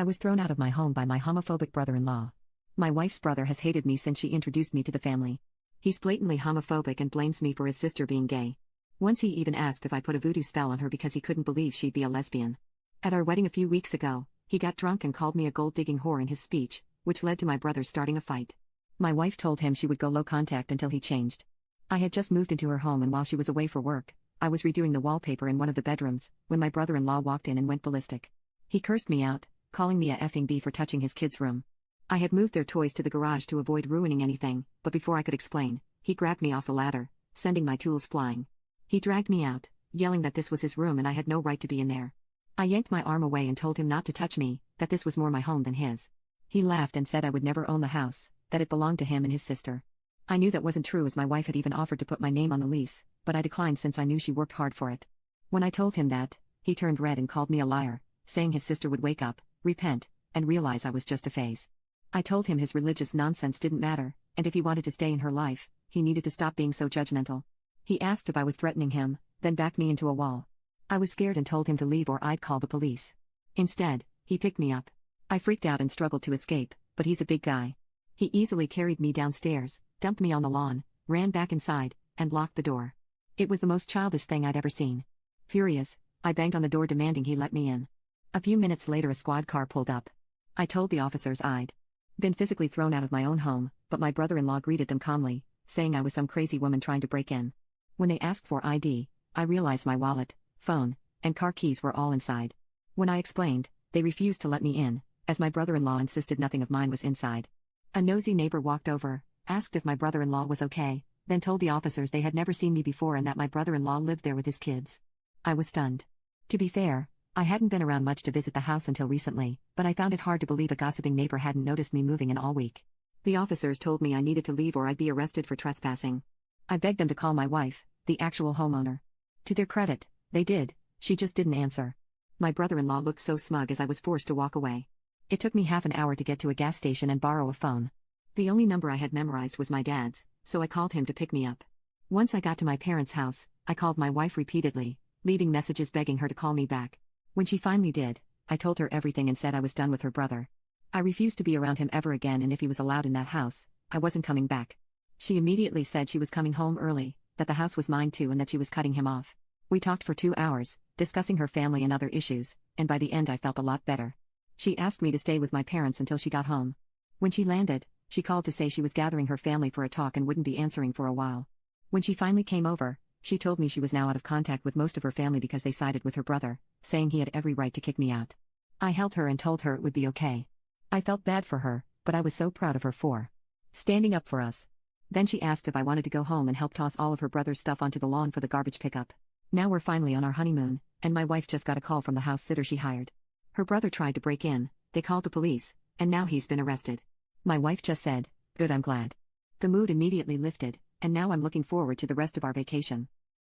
I was thrown out of my home by my homophobic brother-in-law. My wife's brother has hated me since she introduced me to the family. He's blatantly homophobic and blames me for his sister being gay. Once he even asked if I put a voodoo spell on her because he couldn't believe she'd be a lesbian. At our wedding a few weeks ago, he got drunk and called me a gold-digging whore in his speech, which led to my brother starting a fight. My wife told him she would go low contact until he changed. I had just moved into her home, and while she was away for work, I was redoing the wallpaper in one of the bedrooms, when my brother-in-law walked in and went ballistic. He cursed me out, calling me a effing bee for touching his kids' room. I had moved their toys to the garage to avoid ruining anything, but before I could explain, he grabbed me off the ladder, sending my tools flying. He dragged me out, yelling that this was his room and I had no right to be in there. I yanked my arm away and told him not to touch me, that this was more my home than his. He laughed and said I would never own the house, that it belonged to him and his sister. I knew that wasn't true, as my wife had even offered to put my name on the lease, but I declined since I knew she worked hard for it. When I told him that, he turned red and called me a liar, saying his sister would wake up, repent, and realize I was just a phase. I told him his religious nonsense didn't matter, and if he wanted to stay in her life, he needed to stop being so judgmental. He asked if I was threatening him, then backed me into a wall. I was scared and told him to leave or I'd call the police. Instead, he picked me up. I freaked out and struggled to escape, but he's a big guy. He easily carried me downstairs, dumped me on the lawn, ran back inside, and locked the door. It was the most childish thing I'd ever seen. Furious, I banged on the door demanding he let me in. A few minutes later a squad car pulled up. I told the officers I'd been physically thrown out of my own home, but my brother-in-law greeted them calmly, saying I was some crazy woman trying to break in. When they asked for ID, I realized my wallet, phone, and car keys were all inside. When I explained, they refused to let me in, as my brother-in-law insisted nothing of mine was inside. A nosy neighbor walked over, asked if my brother-in-law was okay, then told the officers they had never seen me before and that my brother-in-law lived there with his kids. I was stunned. To be fair, I hadn't been around much to visit the house until recently, but I found it hard to believe a gossiping neighbor hadn't noticed me moving in all week. The officers told me I needed to leave or I'd be arrested for trespassing. I begged them to call my wife, the actual homeowner. To their credit, they did, she just didn't answer. My brother-in-law looked so smug as I was forced to walk away. It took me half an hour to get to a gas station and borrow a phone. The only number I had memorized was my dad's, so I called him to pick me up. Once I got to my parents' house, I called my wife repeatedly, leaving messages begging her to call me back. When she finally did, I told her everything and said I was done with her brother. I refused to be around him ever again, and if he was allowed in that house, I wasn't coming back. She immediately said she was coming home early, that the house was mine too and that she was cutting him off. We talked for 2 hours, discussing her family and other issues, and by the end I felt a lot better. She asked me to stay with my parents until she got home. When she landed, she called to say she was gathering her family for a talk and wouldn't be answering for a while. When she finally came over, she told me she was now out of contact with most of her family because they sided with her brother, saying he had every right to kick me out. I held her and told her it would be okay. I felt bad for her, but I was so proud of her for standing up for us. Then she asked if I wanted to go home and help toss all of her brother's stuff onto the lawn for the garbage pickup. Now we're finally on our honeymoon, and my wife just got a call from the house sitter she hired. Her brother tried to break in, they called the police, and now he's been arrested. My wife just said, "Good, I'm glad." The mood immediately lifted, and now I'm looking forward to the rest of our vacation.